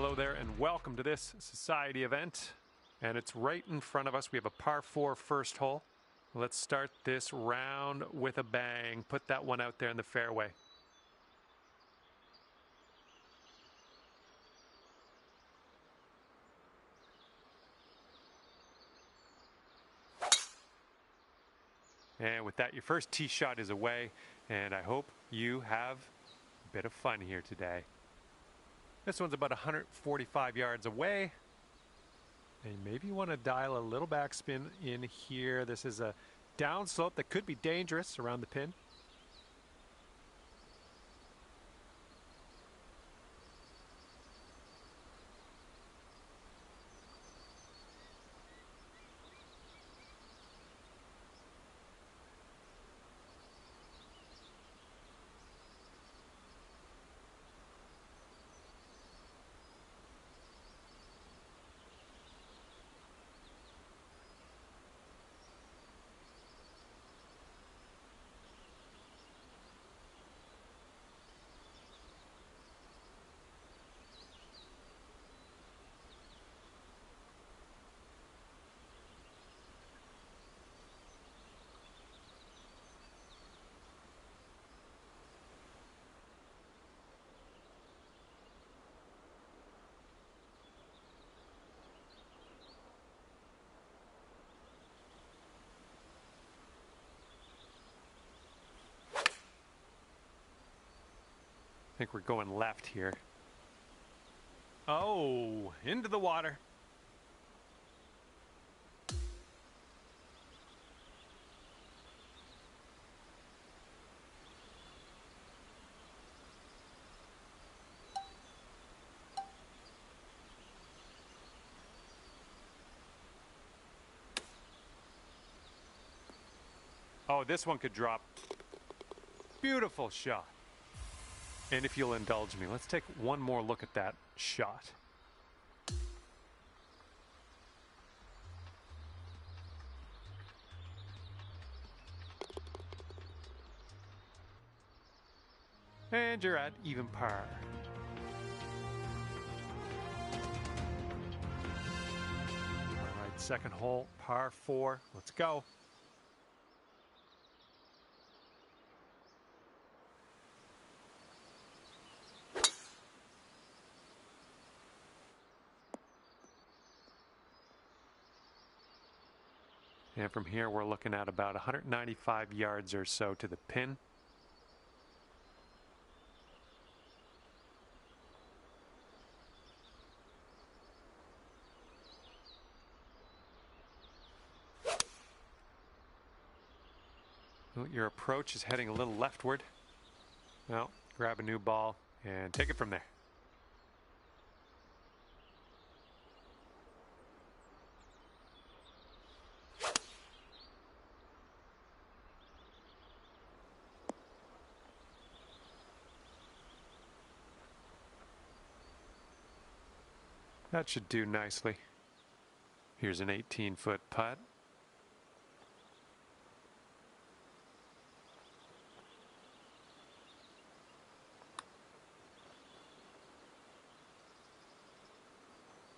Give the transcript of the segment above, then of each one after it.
Hello there and welcome to this society event. And it's right in front of us. We have a par 4 first hole. Let's start this round with a bang. Put that one out there in the fairway. And with that, your first tee shot is away, and I hope you have a bit of fun here today. This one's about 145 yards away, and maybe you want to dial a little backspin in here. This is a downslope that could be dangerous around the pin. I think we're going left here. Oh, into the water. Oh, this one could drop. Beautiful shot. And if you'll indulge me, let's take one more look at that shot. And you're at even par. All right, second hole, par 4. Let's go. And from here, we're looking at about 195 yards or so to the pin. Your approach is heading a little leftward. Well, grab a new ball and take it from there. That should do nicely. Here's an 18-foot putt.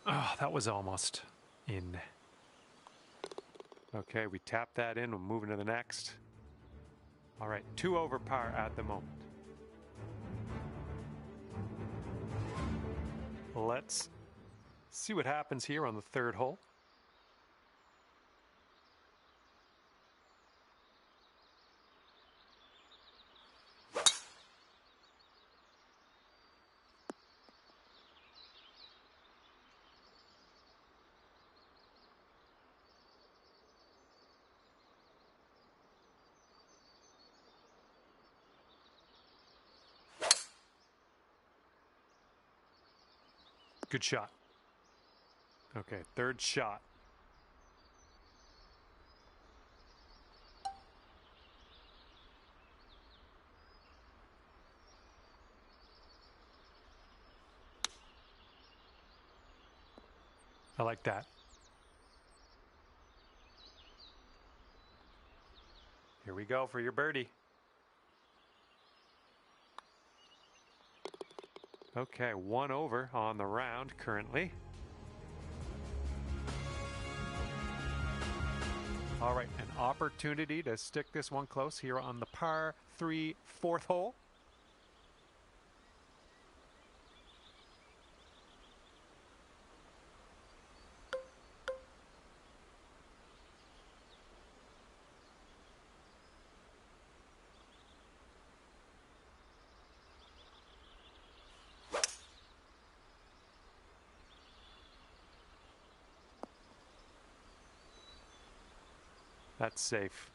Oh, that was almost in. Okay, we tap that in. We're moving to the next. All right, 2 over par at the moment. Let's see what happens here on the third hole. Good shot. Okay, third shot. I like that. Here we go for your birdie. Okay, 1 over on the round currently. All right, an opportunity to stick this one close here on the par 3 fourth hole. That's safe.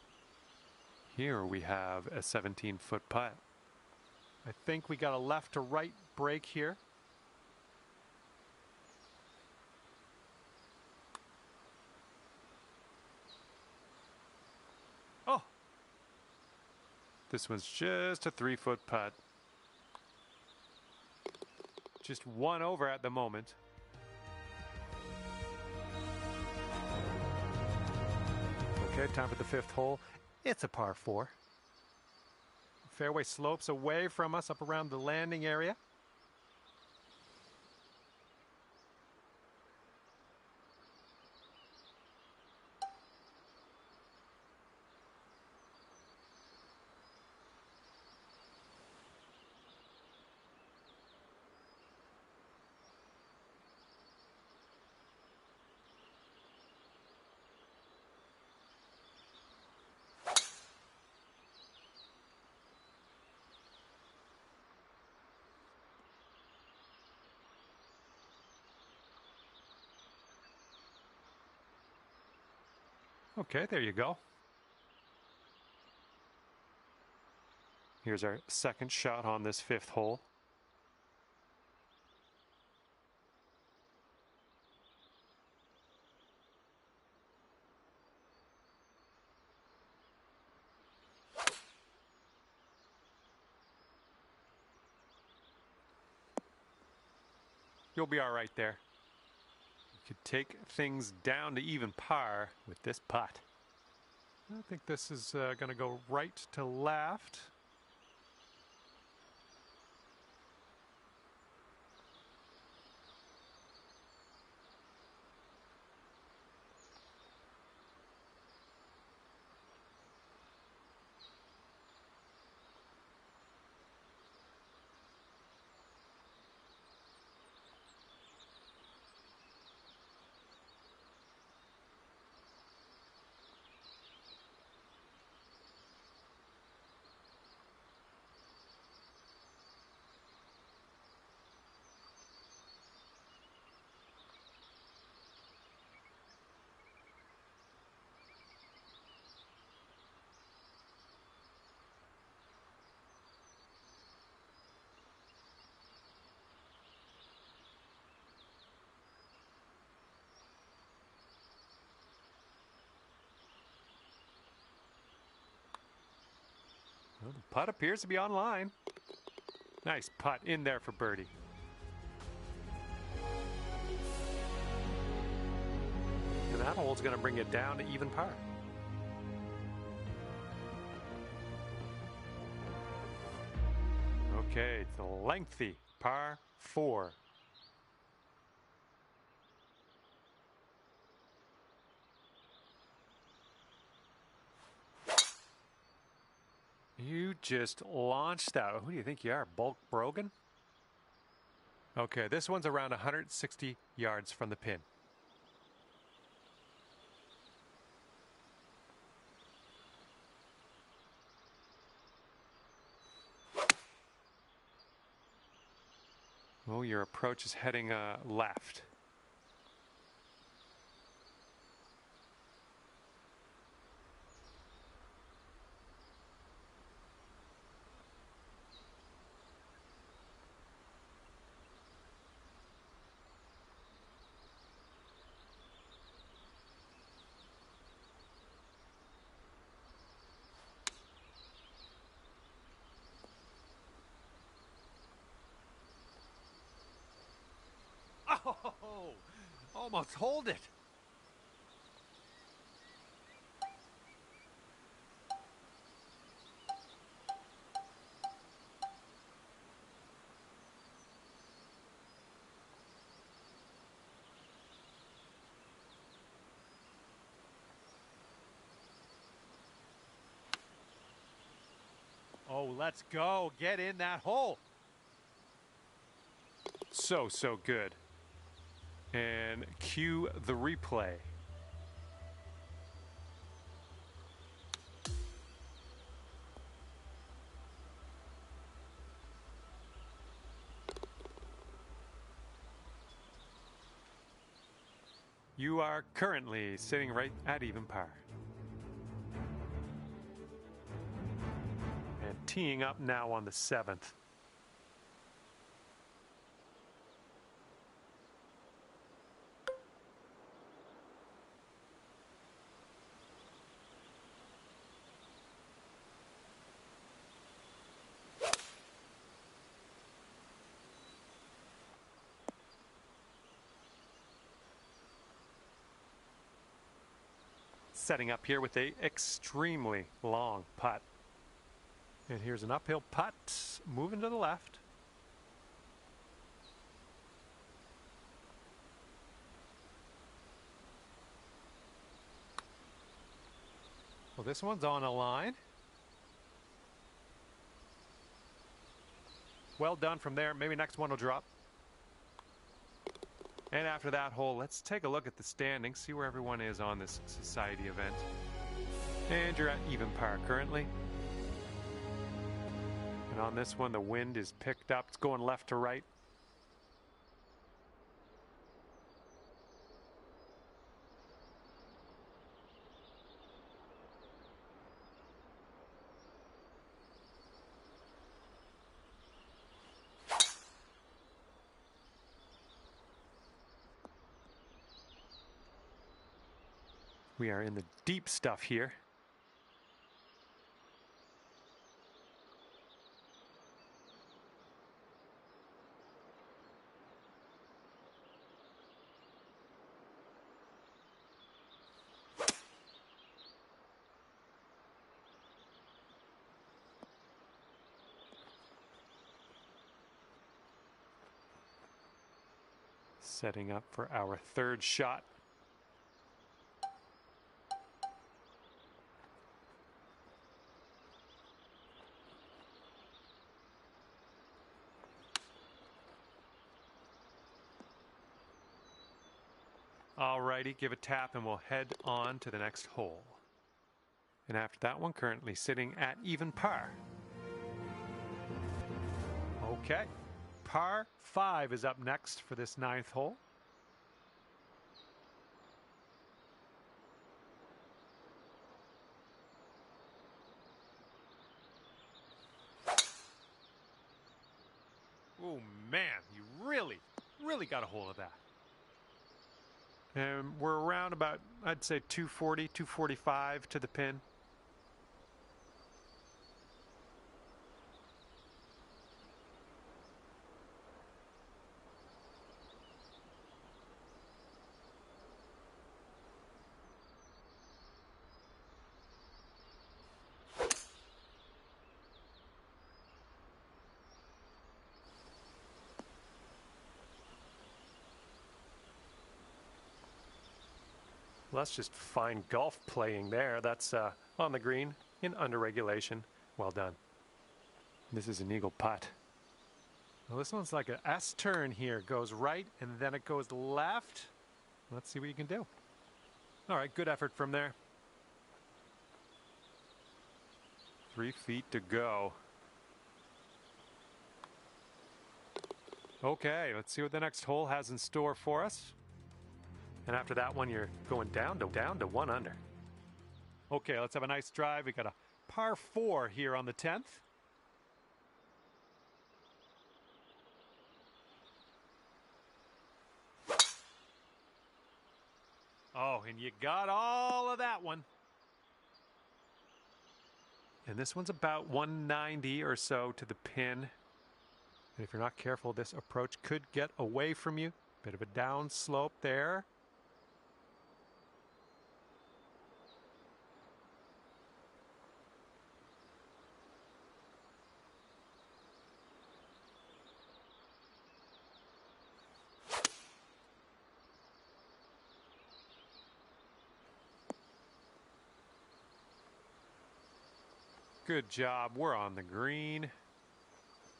Here we have a 17-foot putt. I think we got a left to right break here. Oh! This one's just a 3-foot putt. Just 1 over at the moment. Okay, time for the 5th hole. It's a par 4. Fairway slopes away from us up around the landing area. Okay, there you go. Here's our second shot on this 5th hole. You'll be all right there. You could take things down to even par with this putt. I think this is going to go right to left. Well, the putt appears to be online. Nice putt in there for birdie. And that hole's going to bring it down to even par. Okay, it's a lengthy par 4. You just launched that. Who do you think you are, Bulk Brogan? Okay, this one's around 160 yards from the pin. Oh, your approach is heading left. Oh, almost hold it. go. Let's go. Get in that hole. So good. And cue the replay. You are currently sitting right at even par. And teeing up now on the 7th. Setting up here with a extremely long putt. And here's an uphill putt, moving to the left. Well, this one's on a line. Well done from there. Maybe next one will drop. And after that hole, let's take a look at the standings, see where everyone is on this society event. And you're at even par currently. And on this one, the wind is picked up. It's going left to right. We are in the deep stuff here. Setting up for our third shot. Alrighty, give a tap and we'll head on to the next hole. And after that one, currently sitting at even par. Okay, par 5 is up next for this 9th hole. Oh man, you really got a hold of that. And we're around about, I'd say 240, 245 to the pin. Well, that's just fine golf playing there. That's on the green in under regulation. Well done. This is an eagle putt. Well, this one's like an S turn here. Goes right and then it goes left. Let's see what you can do. All right, good effort from there. 3 feet to go. Okay, let's see what the next hole has in store for us. And after that one, you're going down to 1 under. Okay, let's have a nice drive. We got a par 4 here on the 10th. Oh, and you got all of that one. And this one's about 190 or so to the pin. And if you're not careful, this approach could get away from you. Bit of a down slope there. Good job. We're on the green.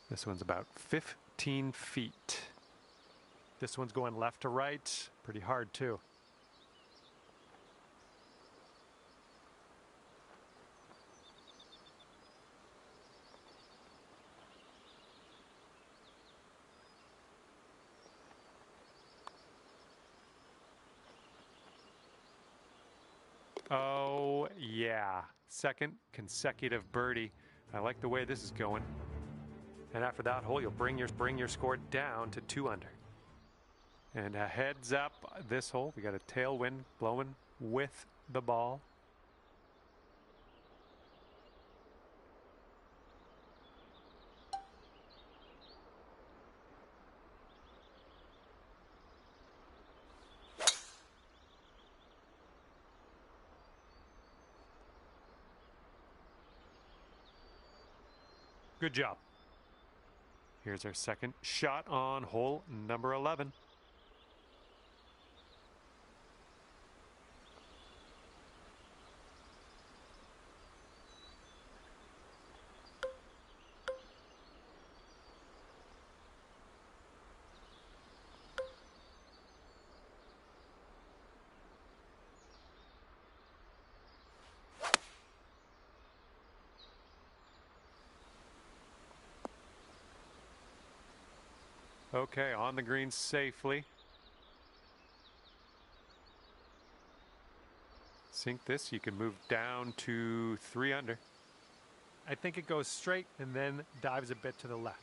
This one's about 15 feet. This one's going left to right. Pretty hard too. Oh, yeah. Second consecutive birdie. I like the way this is going. And after that hole, you'll bring your score down to 2 under. And a heads up, this hole, we got a tailwind blowing with the ball. Good job. Here's our second shot on hole number 11. Okay, on the green safely. Sink this, you can move down to 3 under. I think it goes straight and then dives a bit to the left.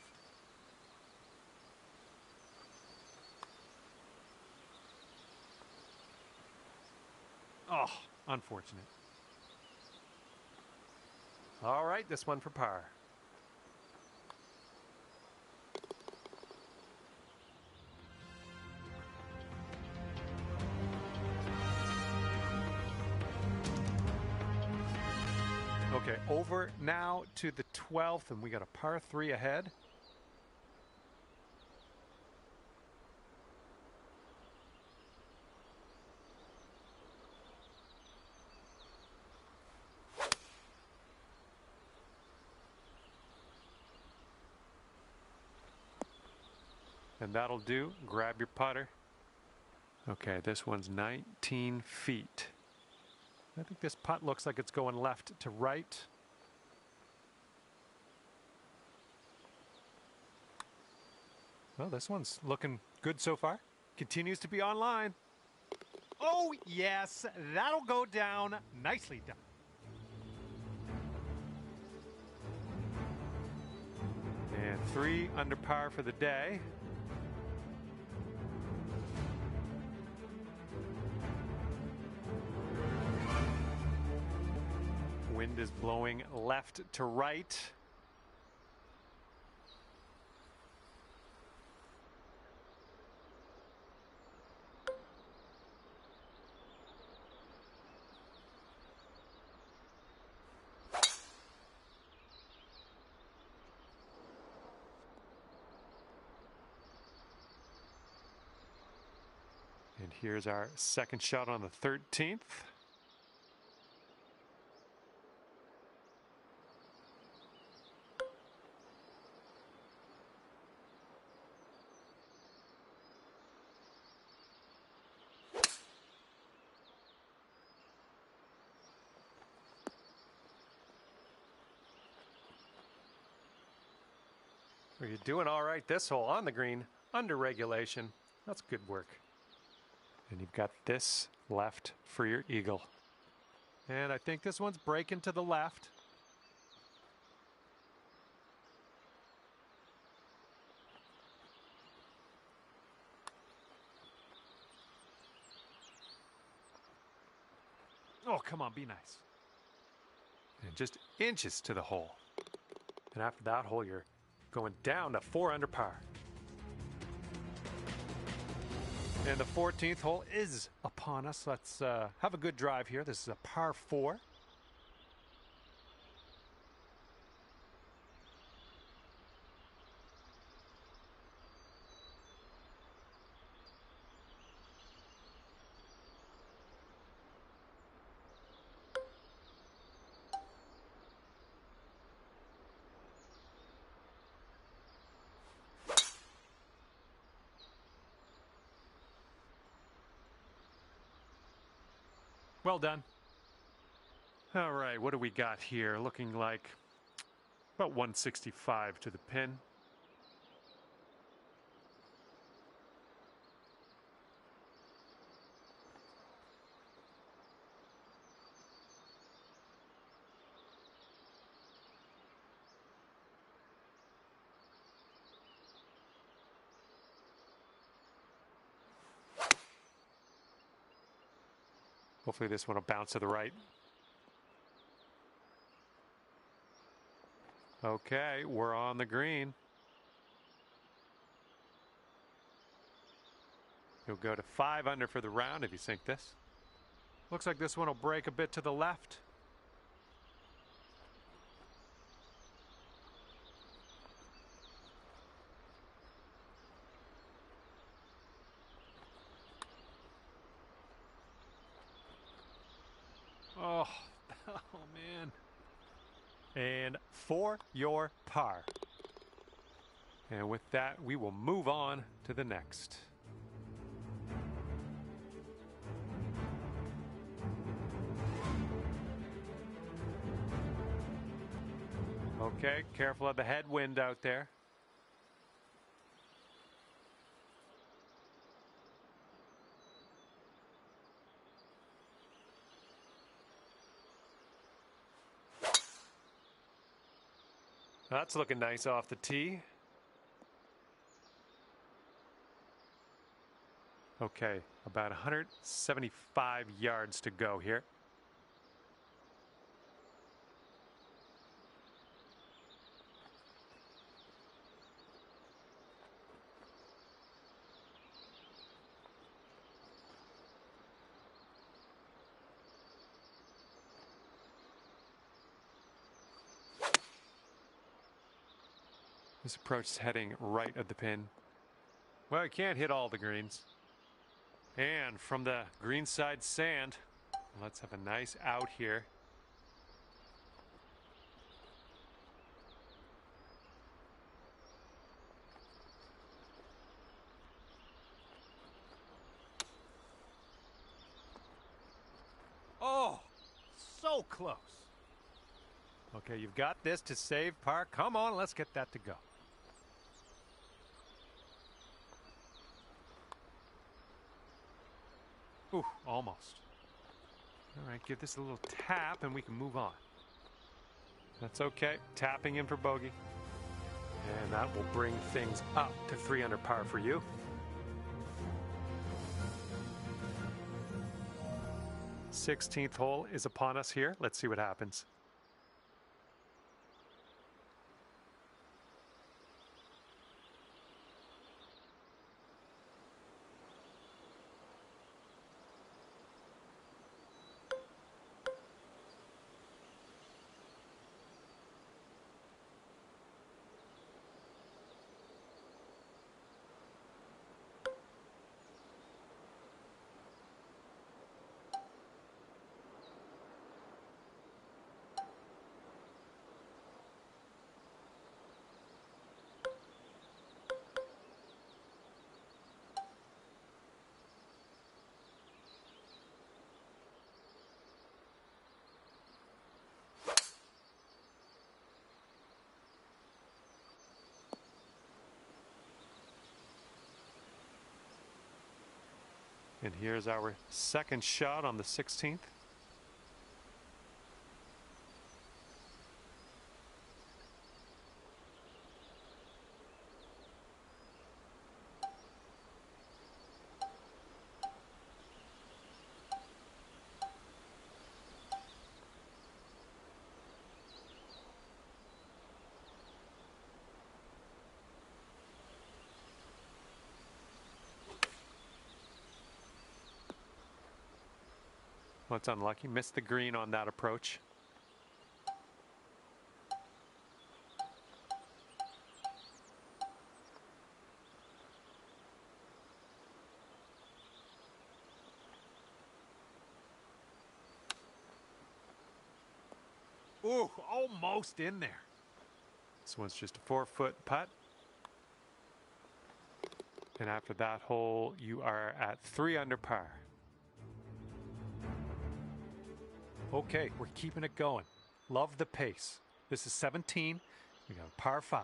Oh, unfortunate. All right, this one for par. Okay, over now to the 12th, and we got a par 3 ahead. And that'll do. Grab your putter. Okay, this one's 19 feet. I think this putt looks like it's going left to right. Well, this one's looking good so far. Continues to be online. Oh, yes, that'll go down. Nicely done. And 3 under par for the day. Wind is blowing left to right. And here's our second shot on the 13th. Well, you're doing all right this hole on the green, under regulation. That's good work. And you've got this left for your eagle. And I think this one's breaking to the left. Oh, come on, be nice. And just inches to the hole. And after that hole, you're going down to 4 under par. And the 14th hole is upon us. Let's have a good drive here. This is a par 4. Well done. All right, what do we got here? Looking like about 165 to the pin. Hopefully this one will bounce to the right. Okay, we're on the green. You'll go to 5 under for the round if you sink this. Looks like this one will break a bit to the left. Oh, oh man. And for your par. And with that, we will move on to the next. Okay, careful of the headwind out there. That's looking nice off the tee. Okay, about 175 yards to go here. This approach is heading right at the pin. Well, you can't hit all the greens. And from the greenside sand, let's have a nice out here. Oh, so close. Okay, you've got this to save par. Come on, let's get that to go. Ooh, almost. All right, give this a little tap and we can move on. That's okay. Tapping in for bogey. And that will bring things up to 3 under par for you. Sixteenth hole is upon us here. Let's see what happens. And here's our second shot on the 16th. Well, it's unlucky. Missed the green on that approach. Ooh, almost in there. This one's just a 4-foot putt. And after that hole, you are at 3 under par. Okay, we're keeping it going. Love the pace. This is 17. We got a par 5.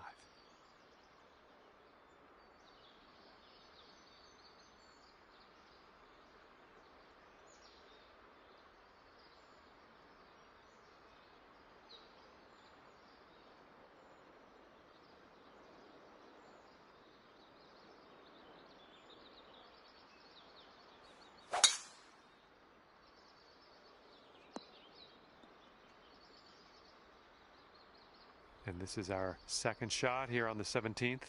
And this is our second shot here on the 17th.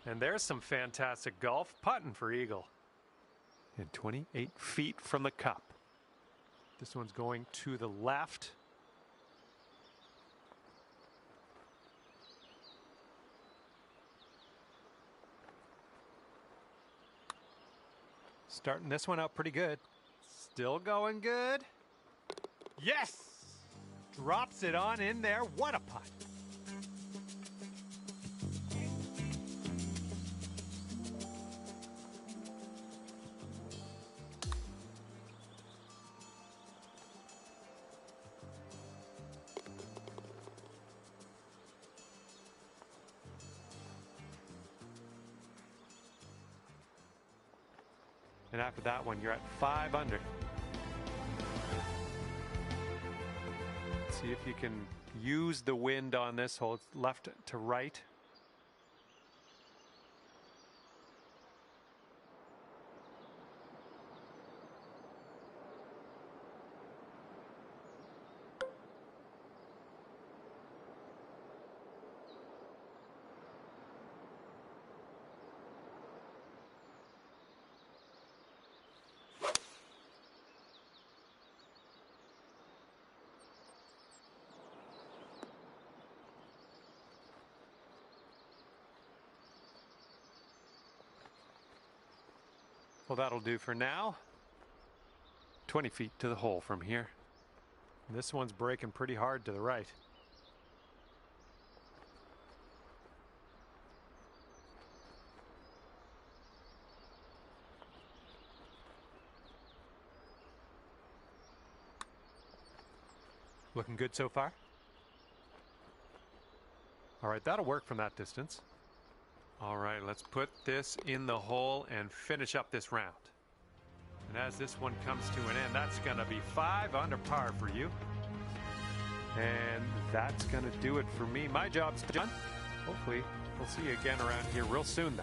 And there's some fantastic golf putting for Eagle. And 28 feet from the cup. This one's going to the left. Starting this one out pretty good. Still going good. Yes! Drops it on in there. What a putt. And after that one, you're at 5 under. See if you can use the wind on this hole. It's left to right. Well, that'll do for now. 20 feet to the hole from here. This one's breaking pretty hard to the right. Looking good so far. All right, that'll work from that distance. All right, let's put this in the hole and finish up this round. And as this one comes to an end, that's going to be 5 under par for you. And that's going to do it for me. My job's done. Hopefully, we'll see you again around here real soon, though.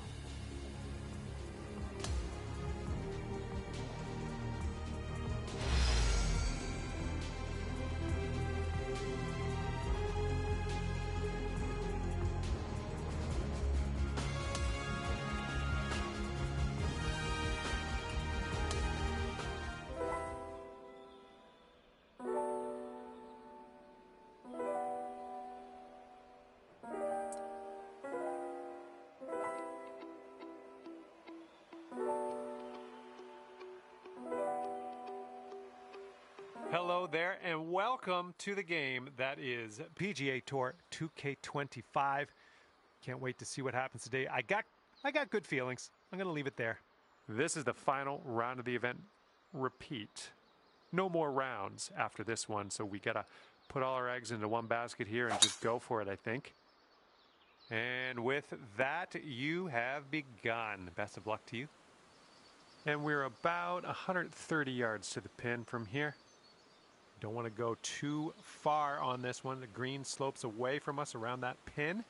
Hello there and welcome to the game that is PGA Tour 2K25. Can't wait to see what happens today. I got good feelings. I'm going to leave it there. This is the final round of the event. Repeat. No more rounds after this one, so we got to put all our eggs into one basket here and just go for it, I think. And with that, you have begun. Best of luck to you. And we're about 130 yards to the pin from here. Don't want to go too far on this one. The green slopes away from us around that pin.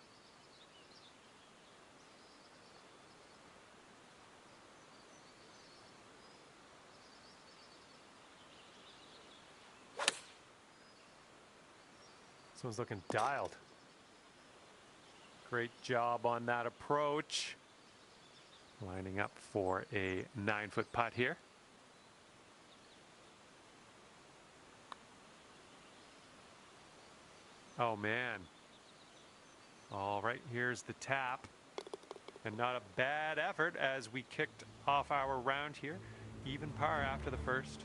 This one's looking dialed. Great job on that approach. Lining up for a 9-foot putt here. Oh, man. All right, here's the tap. And not a bad effort as we kicked off our round here. Even par after the first.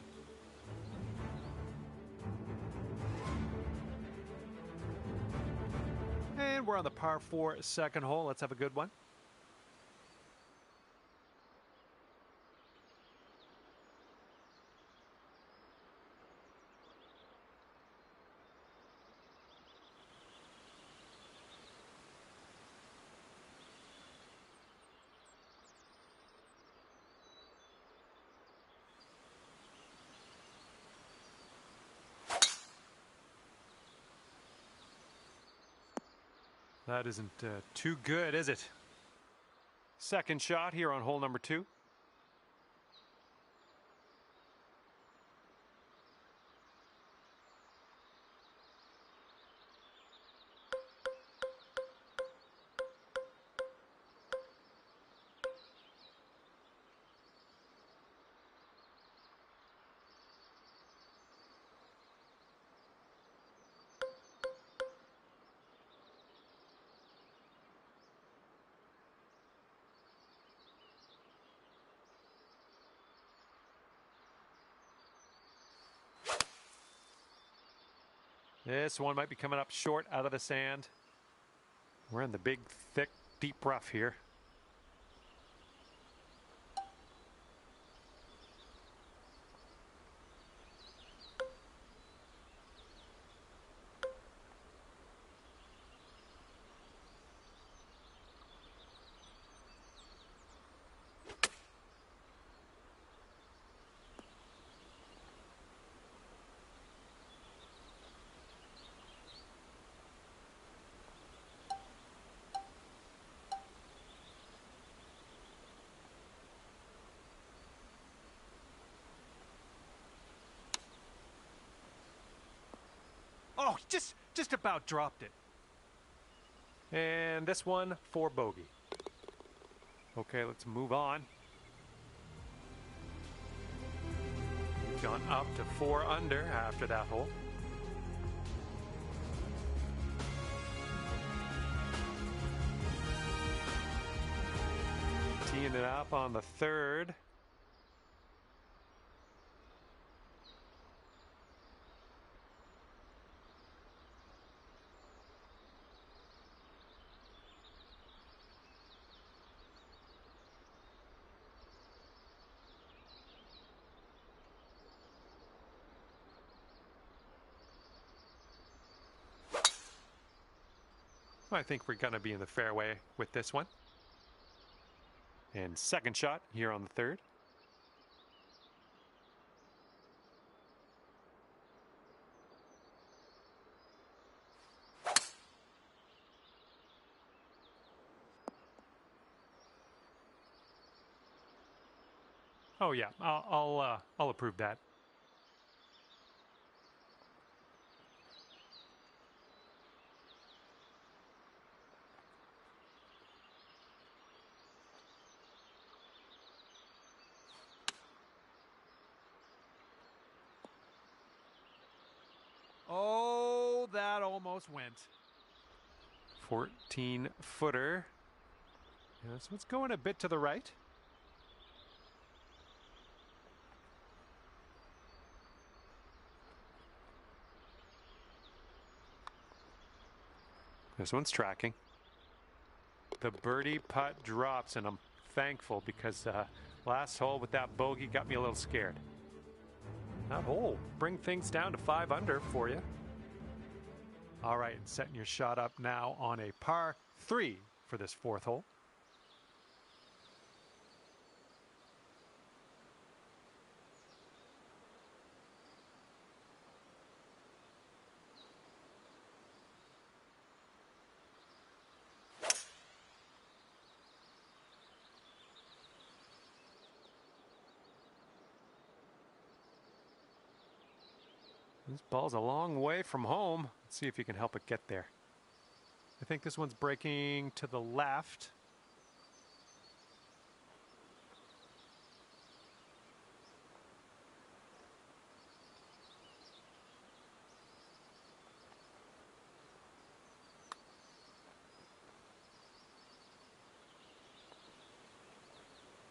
And we're on the par 4 second hole. Let's have a good one. That isn't too good, is it? Second shot here on hole number 2. This one might be coming up short out of the sand. We're in the big, thick, deep rough here. Oh, just about dropped it. And this one for bogey. Okay, let's move on. We've gone up to 4 under after that hole. Teeing it up on the 3rd. I think we're going to be in the fairway with this one. And second shot here on the 3rd. Oh yeah, I'll approve that. Oh, that almost went. 14-footer. Yeah, so it's going a bit to the right. This one's tracking. The birdie putt drops, and I'm thankful because last hole with that bogey got me a little scared. That hole bring things down to 5 under for you. All right, setting your shot up now on a par 3 for this 4th hole. This ball's a long way from home. Let's see if you can help it get there. I think this one's breaking to the left.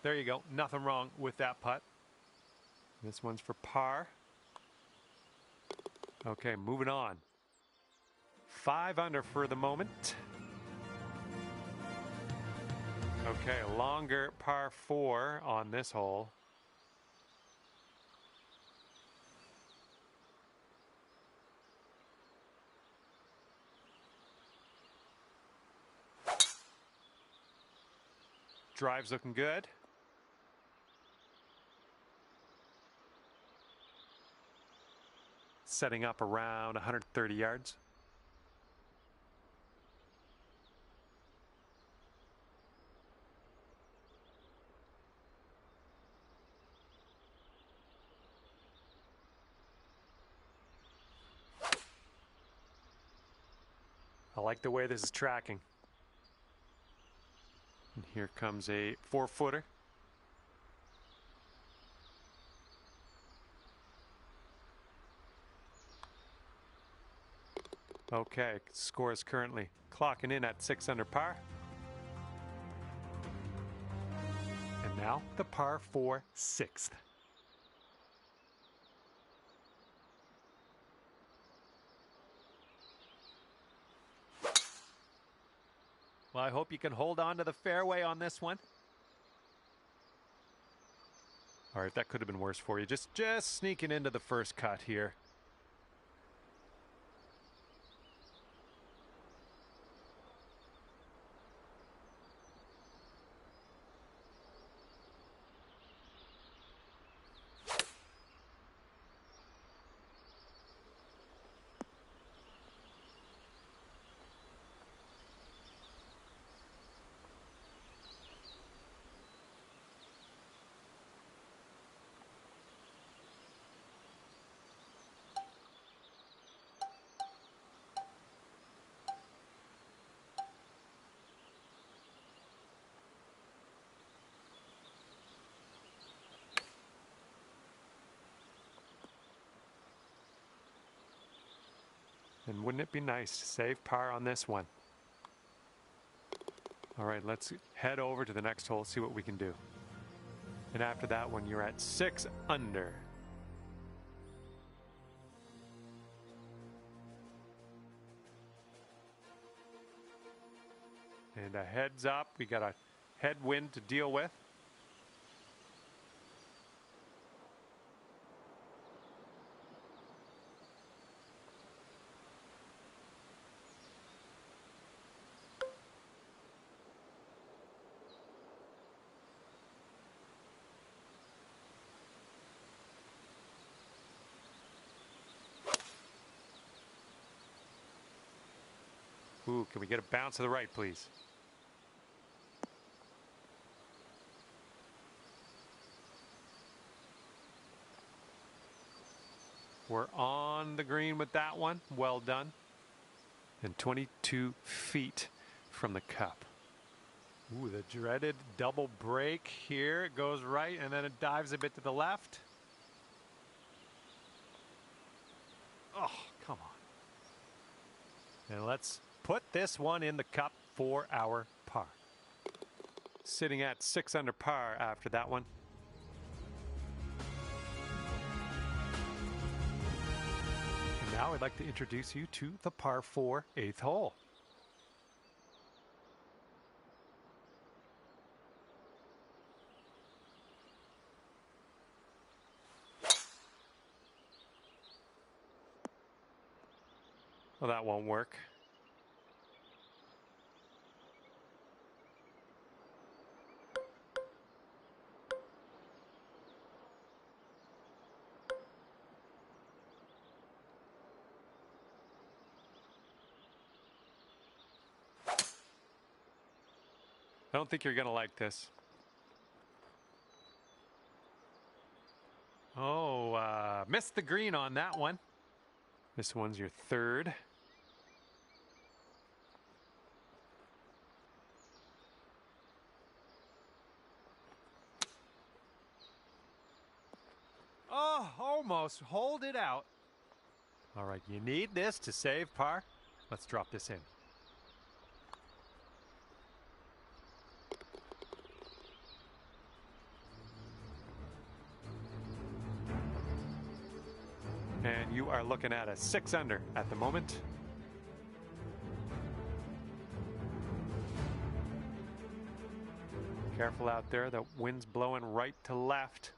There you go. Nothing wrong with that putt. This one's for par. Okay, moving on. 5 under for the moment. Okay, longer par 4 on this hole. Drive's looking good. Setting up around 130 yards. I like the way this is tracking. And here comes a 4-footer. Okay, score is currently clocking in at 6 under par. And now the par 4 6th. Well, I hope you can hold on to the fairway on this one. All right, that could have been worse for you. Just sneaking into the first cut here. And wouldn't it be nice to save par on this one? All right, let's head over to the next hole, see what we can do. And after that one, you're at 6 under. And a heads up, we got a headwind to deal with. Ooh, can we get a bounce to the right, please? We're on the green with that one. Well done. And 22 feet from the cup. Ooh, the dreaded double break here. It goes right, and then it dives a bit to the left. Oh, come on. And let's put this one in the cup for our par. Sitting at 6 under par after that one. And now I'd like to introduce you to the par 4 8th hole. Well, that won't work. I don't think you're going to like this. Oh, missed the green on that one. This one's your third. Oh, almost. Hold it out. All right, you need this to save par. Let's drop this in. And you are looking at a 6 under at the moment. Careful out there, the wind's blowing right to left.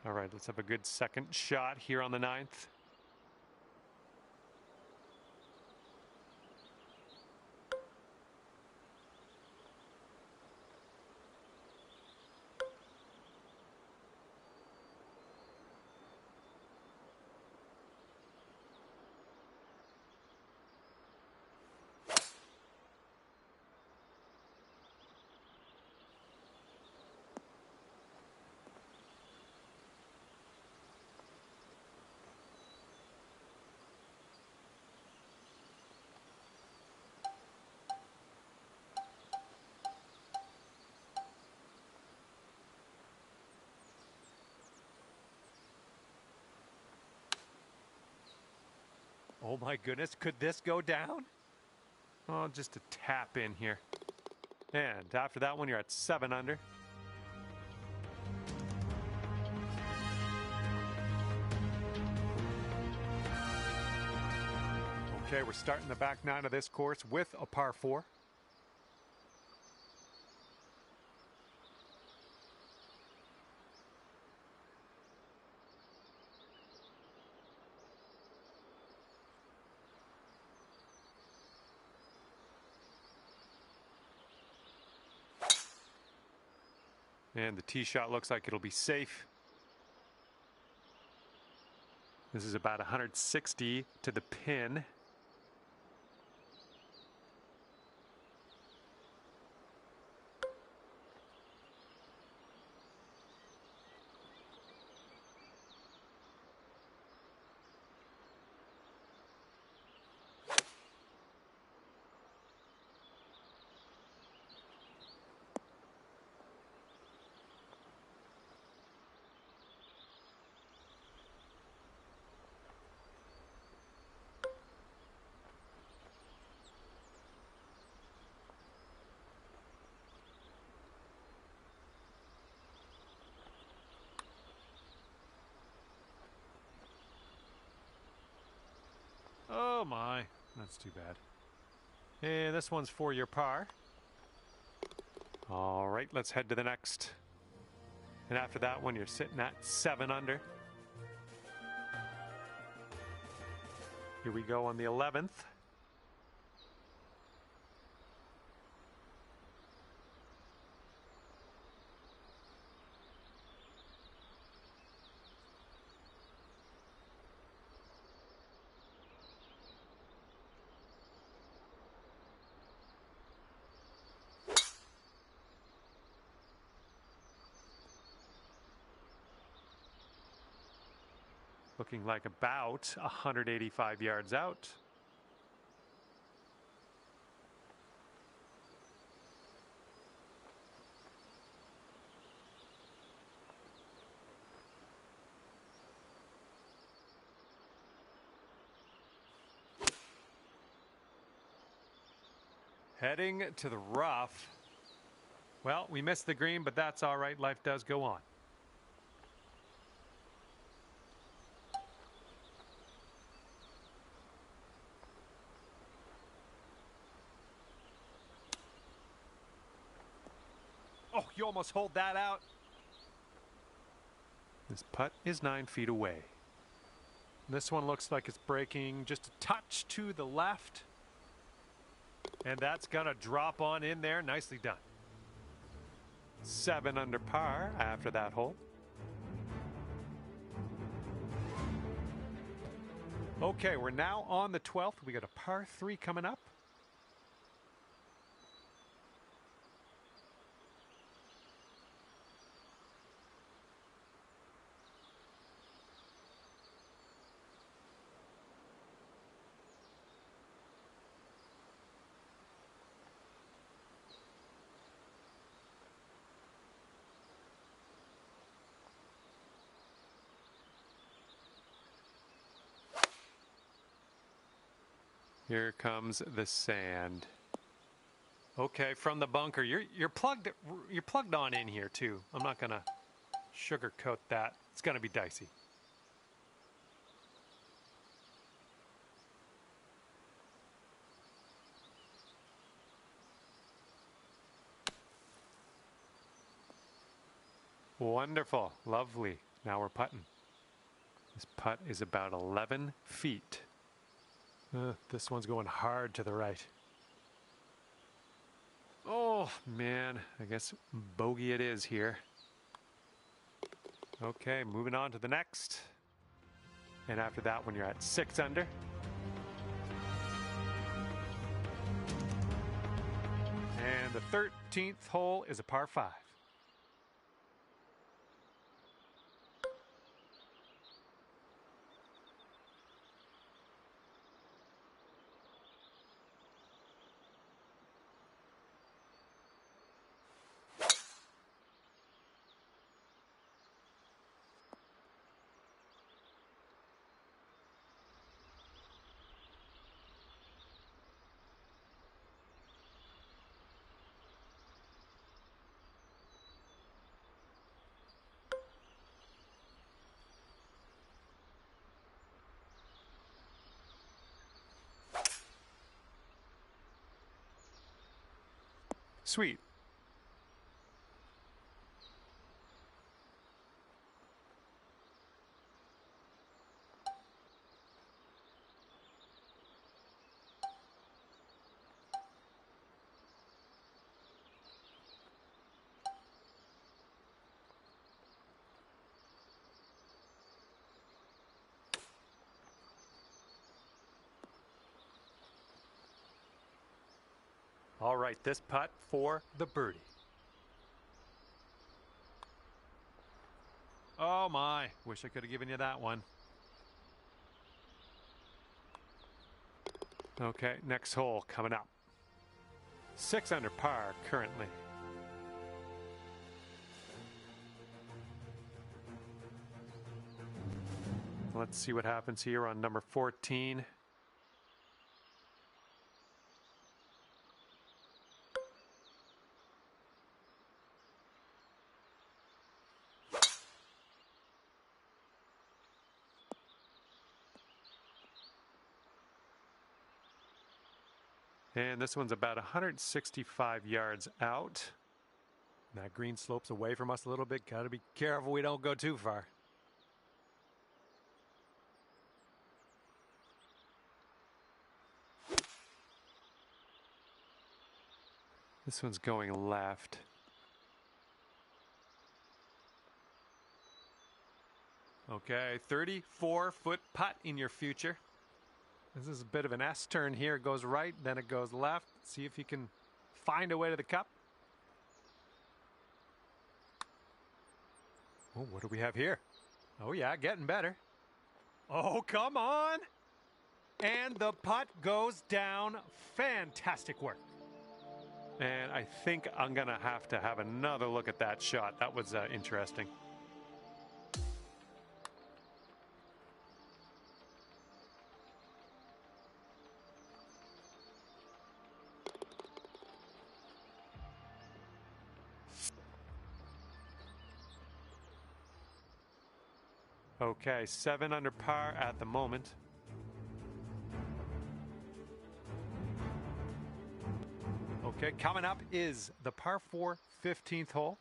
All right, let's have a good second shot here on the 9th. Oh my goodness, could this go down? Oh, just a tap in here. And after that one, you're at 7 under. Okay, we're starting the back 9 of this course with a par 4. And the tee shot looks like it'll be safe. This is about 160 to the pin. Oh my, that's too bad. And this one's for your par. All right, let's head to the next. And after that one, you're sitting at 7 under. Here we go on the 11th. Looking like about 185 yards out. Heading to the rough. Well, we missed the green, but that's all right. Life does go on. Oh, you almost hold that out. This putt is 9 feet away. This one looks like it's breaking just a touch to the left. And that's going to drop on in there. Nicely done. 7 under par after that hole. Okay, we're now on the 12th. We got a par 3 coming up. Here comes the sand. Okay, from the bunker. You're plugged on in here too. I'm not gonna sugarcoat that. It's gonna be dicey. Wonderful, lovely. Now we're putting. This putt is about 11 feet. This one's going hard to the right. Oh, man. I guess bogey it is here. Okay, moving on to the next. And after that one, you're at 6 under. And the 13th hole is a par 5. Sweet. All right, this putt for the birdie. Oh my, wish I could have given you that one. Okay, next hole coming up. 6 under par currently. Let's see what happens here on number 14. And this one's about 165 yards out. That green slopes away from us a little bit. Got to be careful we don't go too far. This one's going left. Okay, 34-foot putt in your future. This is a bit of an S turn here. It goes right, then it goes left. See if you can find a way to the cup. Oh, what do we have here? Oh yeah, getting better. Oh, come on. And the putt goes down. Fantastic work. And I think I'm going to have another look at that shot. That was interesting. Okay, 7 under par at the moment. Okay, coming up is the par 4 15th hole.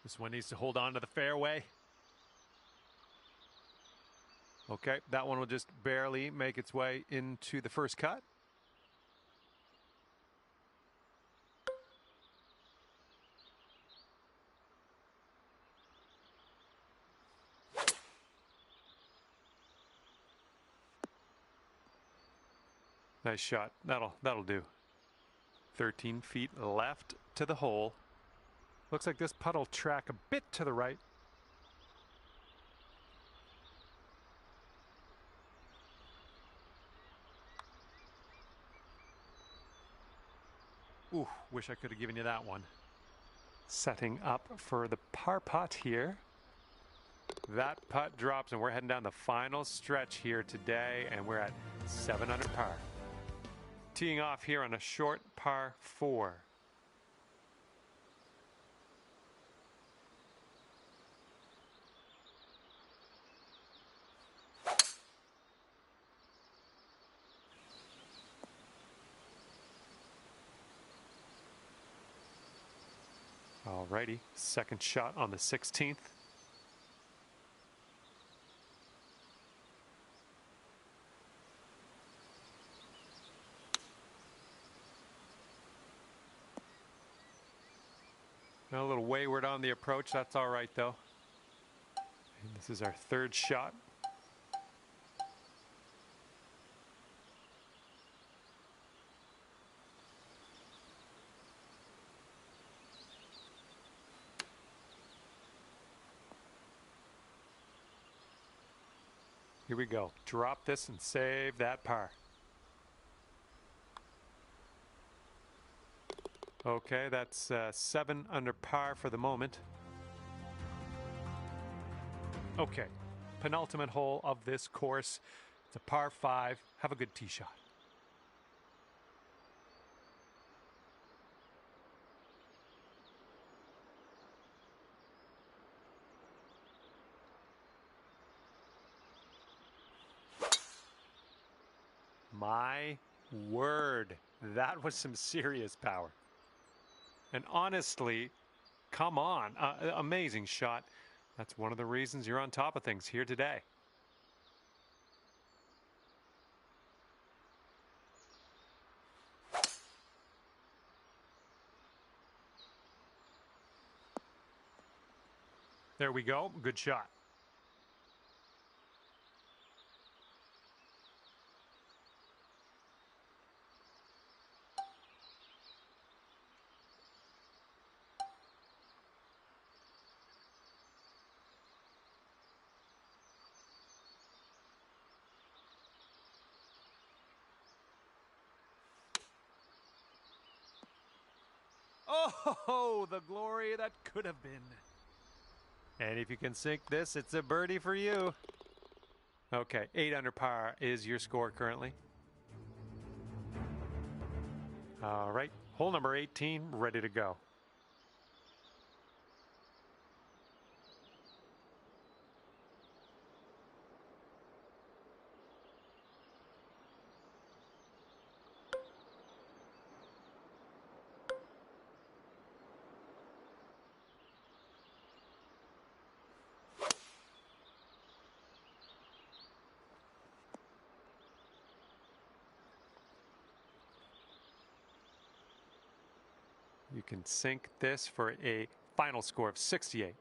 This one needs to hold on to the fairway. Okay, that one will just barely make its way into the first cut. Nice shot. That'll do. 13 feet left to the hole. Looks like this putt will track a bit to the right. Ooh, wish I could have given you that one. Setting up for the par putt here. That putt drops, and we're heading down the final stretch here today, and we're at 7 under par. Teeing off here on a short par 4. Alrighty, second shot on the 16th. A little wayward on the approach, that's all right though. And this is our third shot. Here we go. Drop this and save that par. Okay, that's 7 under par for the moment. Okay, penultimate hole of this course. It's a par 5. Have a good tee shot. My word, that was some serious power. And honestly, come on, amazing shot. That's one of the reasons you're on top of things here today. There we go, good shot. Oh, the glory that could have been. And if you can sink this, it's a birdie for you. Okay, 8 under par is your score currently. All right, hole number 18, ready to go. You can sink this for a final score of 68.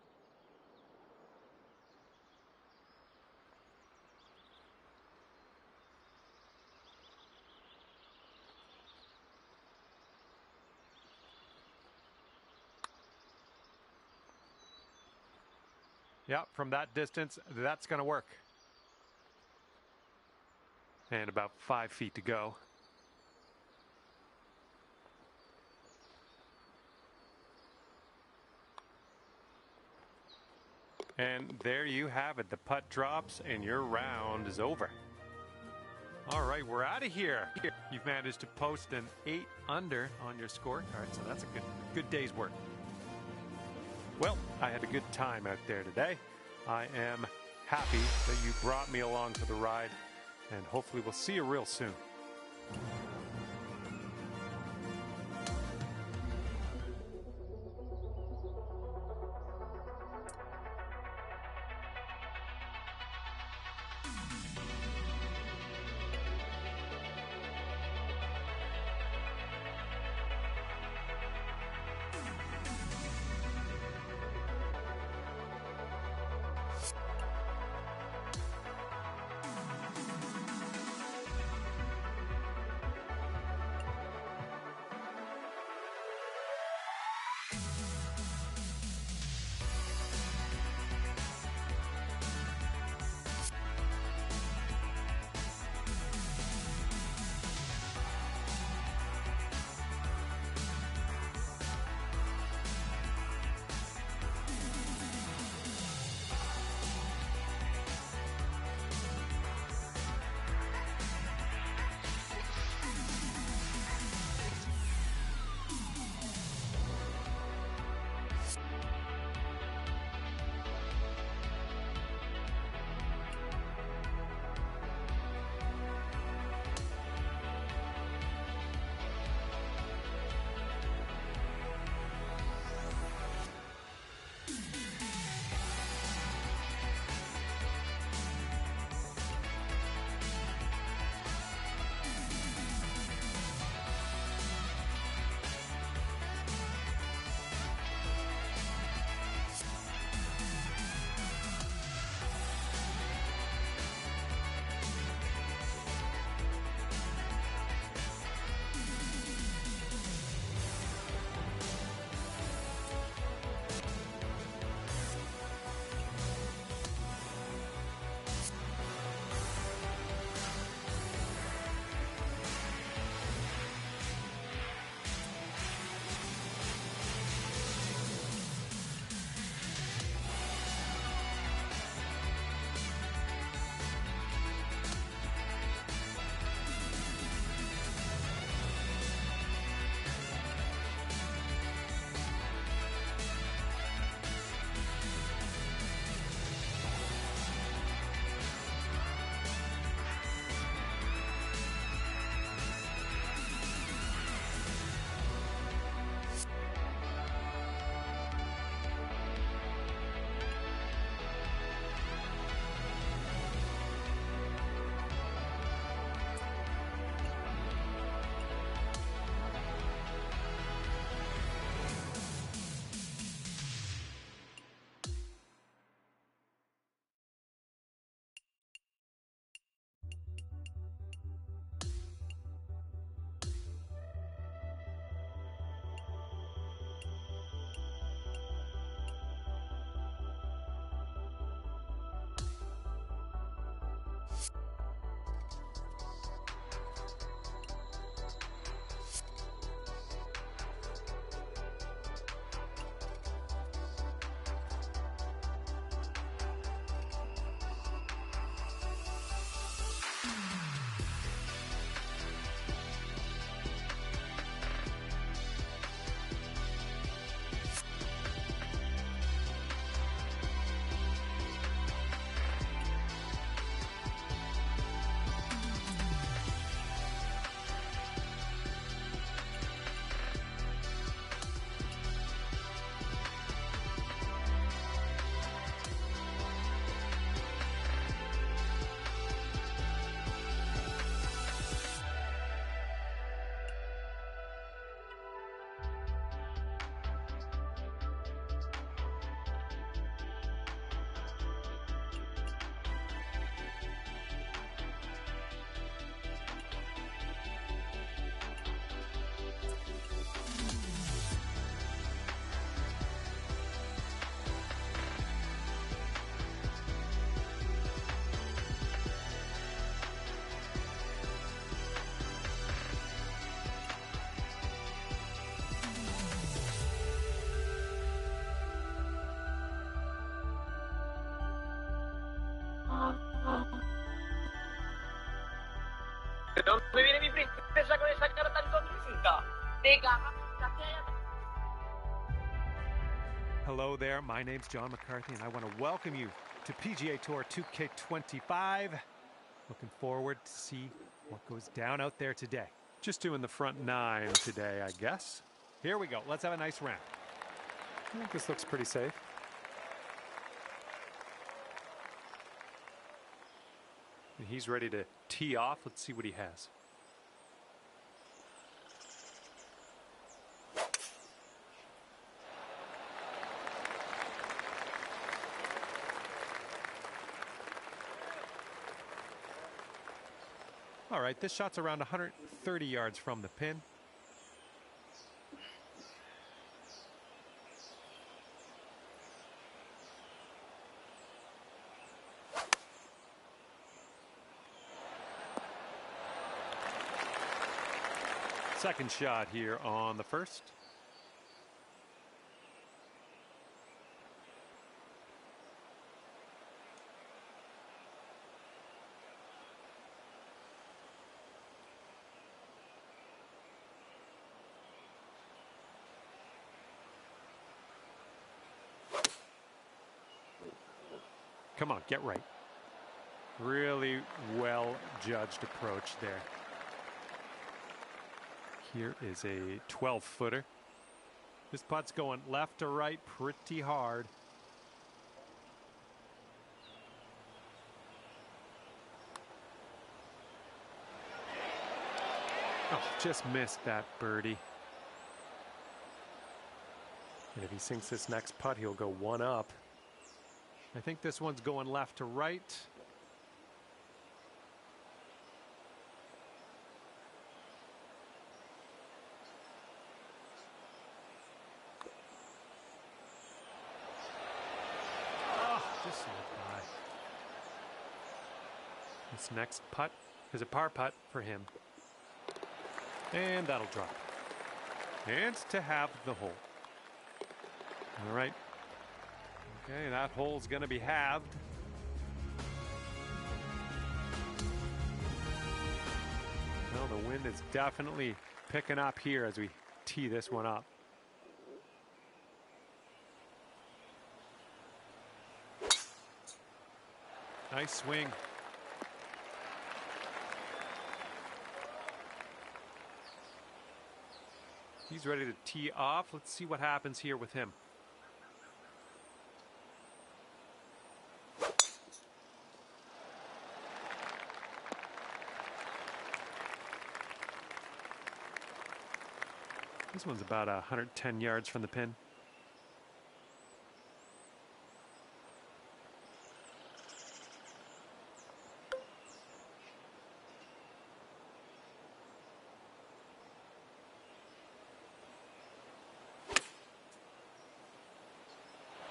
Yeah, from that distance, that's going to work. And about 5 feet to go. And there you have it. The putt drops and your round is over. All right, we're out of here. You've managed to post an 8 under on your scorecard, so that's a good day's work. Well, I had a good time out there today. I am happy that you brought me along for the ride, and hopefully we'll see you real soon. ¿De dónde viene mi princesa con esa cara tan contenta? De caja. Hello there, my name's John McCarthy, and I want to welcome you to PGA Tour 2K25. Looking forward to see what goes down out there today. Just doing the front 9 today, I guess. Here we go. Let's have a nice round. I think this looks pretty safe. And he's ready to tee off. Let's see what he has. All right, this shot's around 130 yards from the pin. Second shot here on the first. Come on, get right. Really well judged approach there. Here is a 12-footer. This putt's going left to right pretty hard. Oh, just missed that birdie. And if he sinks this next putt, he'll go one up. I think this one's going left to right. Oh, just slipped by. This next putt is a par putt for him. And that'll drop. And to have the hole. All right. Okay, that hole's going to be halved. Well, the wind is definitely picking up here as we tee this one up. Nice swing. He's ready to tee off. Let's see what happens here with him. This one's about 110 yards from the pin.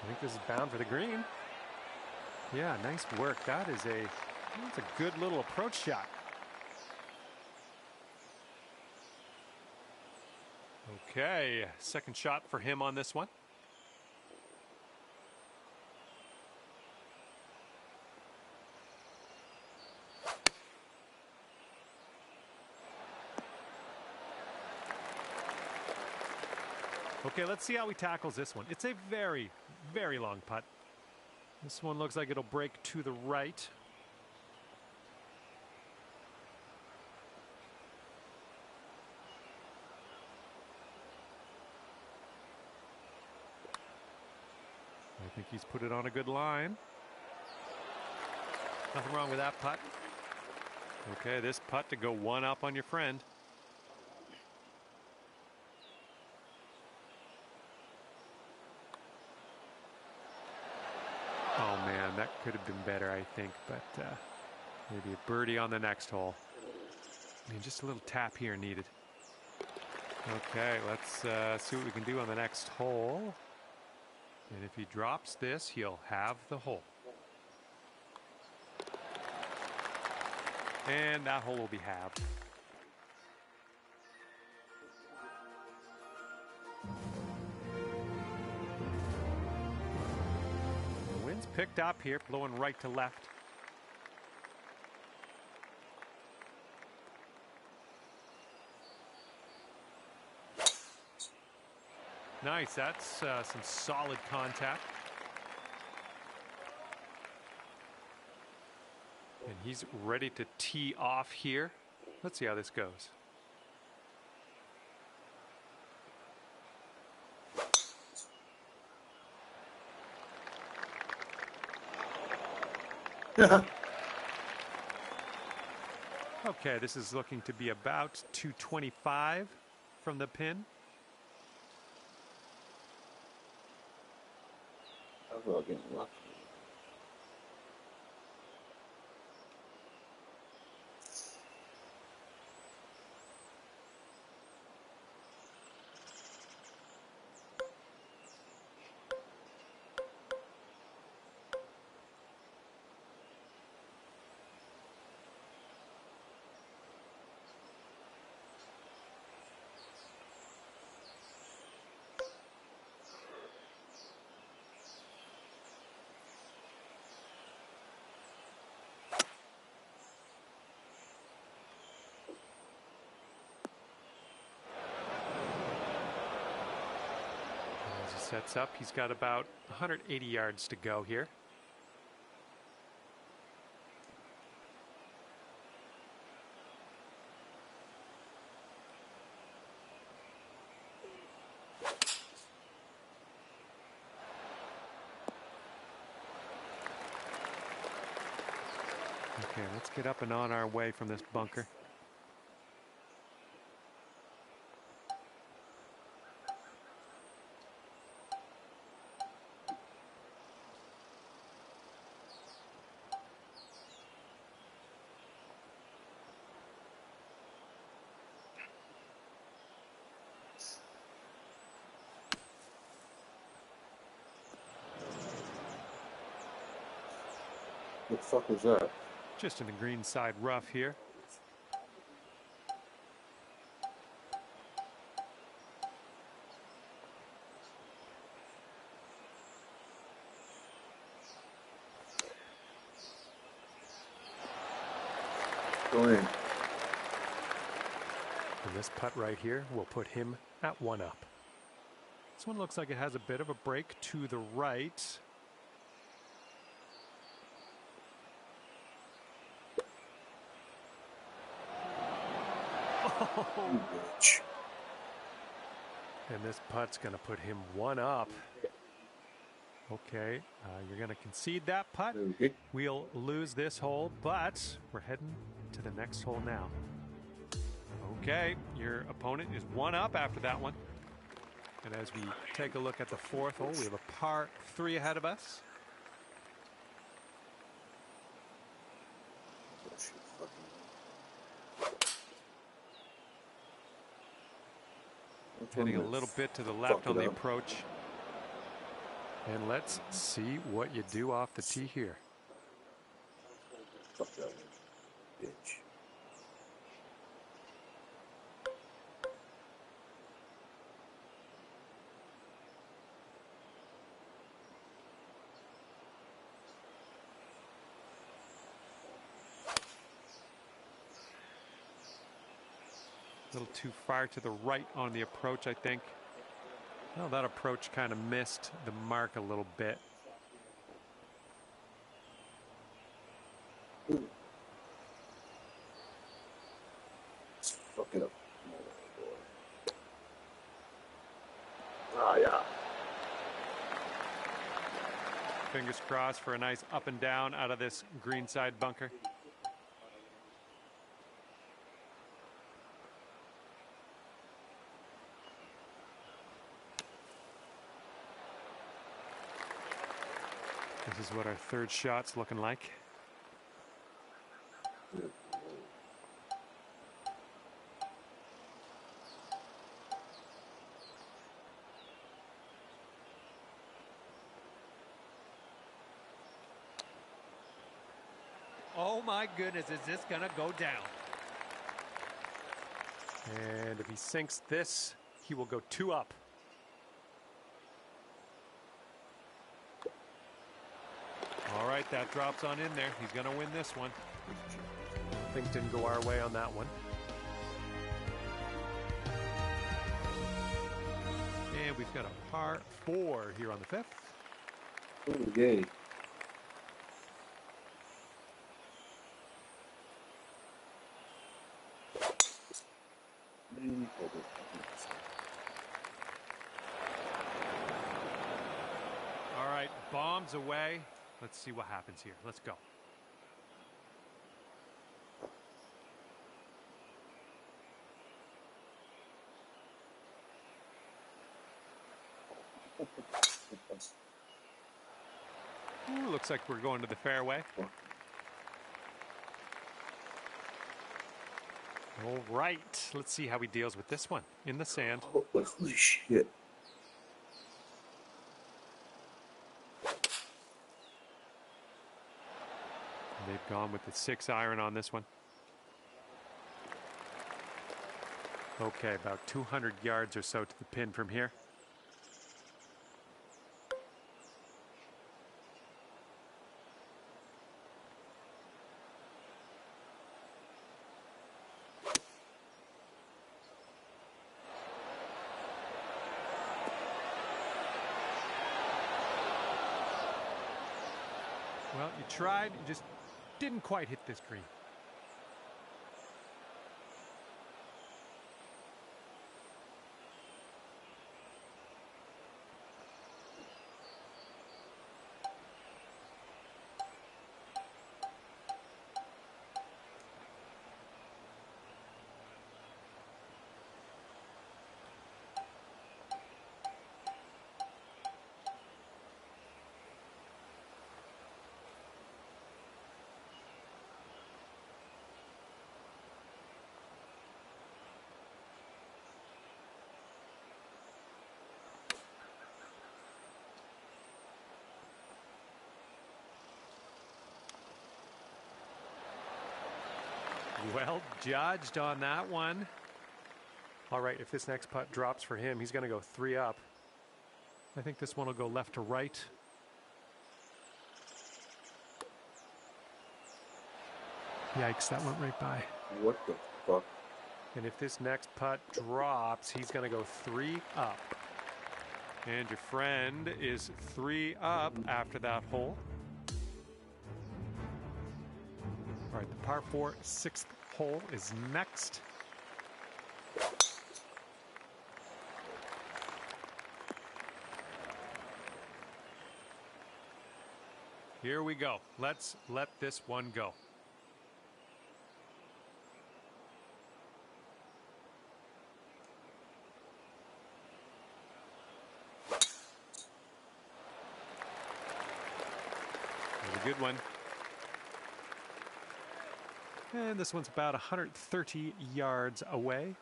I think this is bound for the green. Yeah, nice work. That's a good little approach shot. Okay, second shot for him on this one. Okay, let's see how he tackles this one. It's a very, very long putt. This one looks like it'll break to the right. I think he's put it on a good line. Nothing wrong with that putt. Okay, this putt to go one up on your friend. Oh man, that could have been better, I think, but maybe a birdie on the next hole. I mean, just a little tap here needed. Okay, let's see what we can do on the next hole. And if he drops this, he'll have the hole. And that hole will be halved. The wind's picked up here, blowing right to left. Nice. That's some solid contact. And he's ready to tee off here. Let's see how this goes. Okay, this is looking to be about 225 from the pin. I'm getting lucky. As he sets up, he's got about 180 yards to go here. Okay, let's get up and on our way from this bunker. What the fuck was that? Just in the green side rough here. Go in. And this putt right here will put him at 1 up. This one looks like it has a bit of a break to the right. You bitch. And this putt's going to put him 1 up. Okay, you're going to concede that putt. Okay. We'll lose this hole, but we're heading to the next hole now. Okay, your opponent is 1 up after that one. And as we take a look at the 4th hole, we have a par 3 ahead of us. Heading a little bit to the left on the approach. And let's see what you do off the tee here. Fuck that bitch. A little too far to the right on the approach, I think. Well, that approach kind of missed the mark a little bit. Fuck it up. Ah, yeah. Fingers crossed for a nice up and down out of this greenside bunker. This is what our 3rd shot's looking like. Oh my goodness, is this gonna go down? And if he sinks this, he will go 2 up. All right, that drops on in there. He's going to win this one. Things didn't go our way on that one. And we've Got a par 4 here on the 5th. Okay. All right, bombs away. Let's see what happens here. Let's go. Ooh, looks like we're going to the fairway. All right, let's see how he deals with this one in the sand. Holy shit. They've gone with the 6-iron on this one. Okay, about 200 yards or so to the pin from here. Well, you tried, you just didn't quite hit this green. Well judged on that one. All right, if this next putt drops for him, he's going to go 3 up. I think this one will go left to right. Yikes, that went right by. What the fuck? And if this next putt drops, he's going to go 3 up. And your friend is 3 up after that hole. All right, the par 4 6th hole is next. Here we go. Let's let this one go. A good one. And this one's about 130 yards away.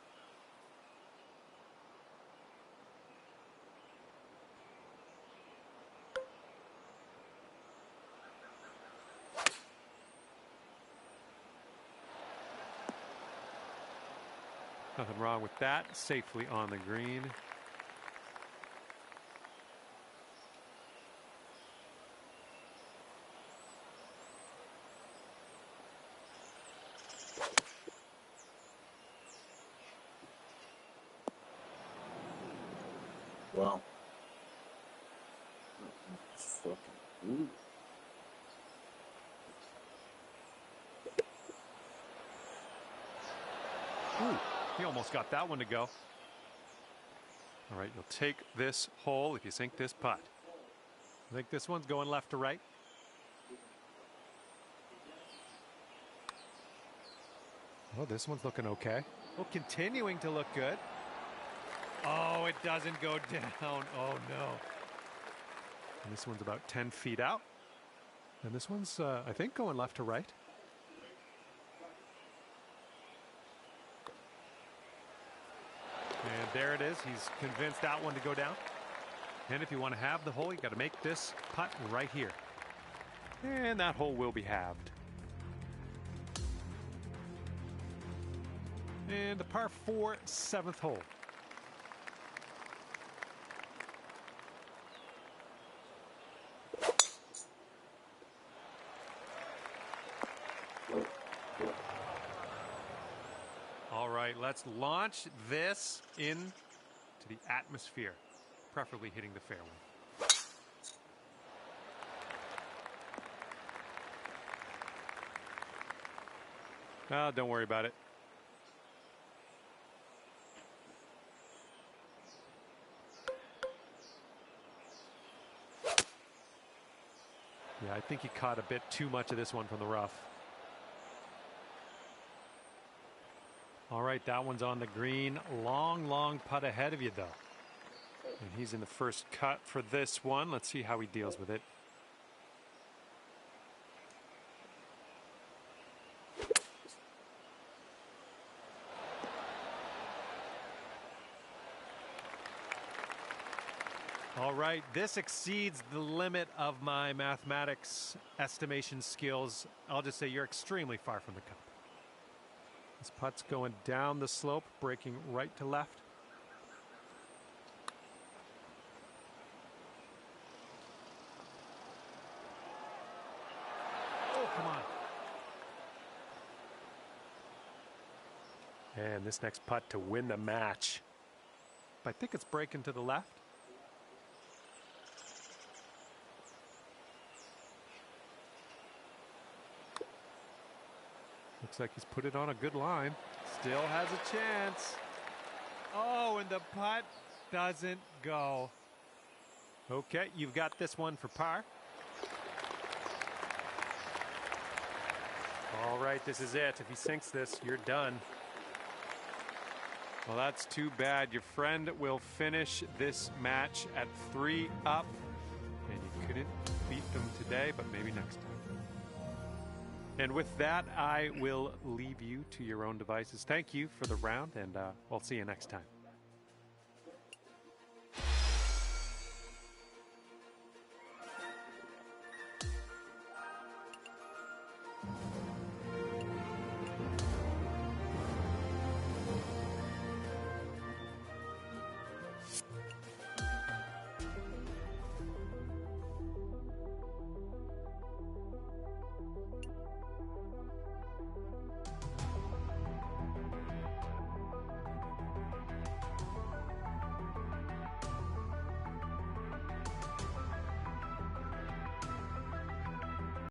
Nothing wrong with that. Safely on the green. Wow. Fucking ooh. Ooh, he almost got that one to go. All right, you'll take this hole if you sink this putt. I think this one's going left to right. Oh, this one's looking okay. Well, continuing to look good. Oh, it doesn't go down. Oh, no. And this one's about 10 feet out. And this one's, I think, going left to right. And there it is. He's convinced that one to go down. And if you want to have the hole, you got to make this putt right here. And that hole will be halved. And the par 4 7th hole. All right, let's launch this into the atmosphere. preferably hitting the fairway. Oh, don't worry about it. Yeah, I think he caught a bit too much of this one from the rough. All right, that one's on the green. Long putt ahead of you, though. And he's in the first cut for this one. Let's see how he deals with it. All right, this exceeds the limit of my mathematics estimation skills. I'll just say you're extremely far from the cup. This putt's going down the slope, breaking right to left. Oh, come on. And this next putt to win the match. I think it's breaking to the left. Looks like he's put it on a good line. Still has a chance. Oh, and the putt doesn't go. Okay, you've got this one for par. All right, this is it. If he sinks this, you're done. Well, that's too bad. Your friend will finish this match at 3 up. And you couldn't beat them today, but maybe next time. And with that, I will leave you to your own devices. Thank you for the round, and we'll see you next time.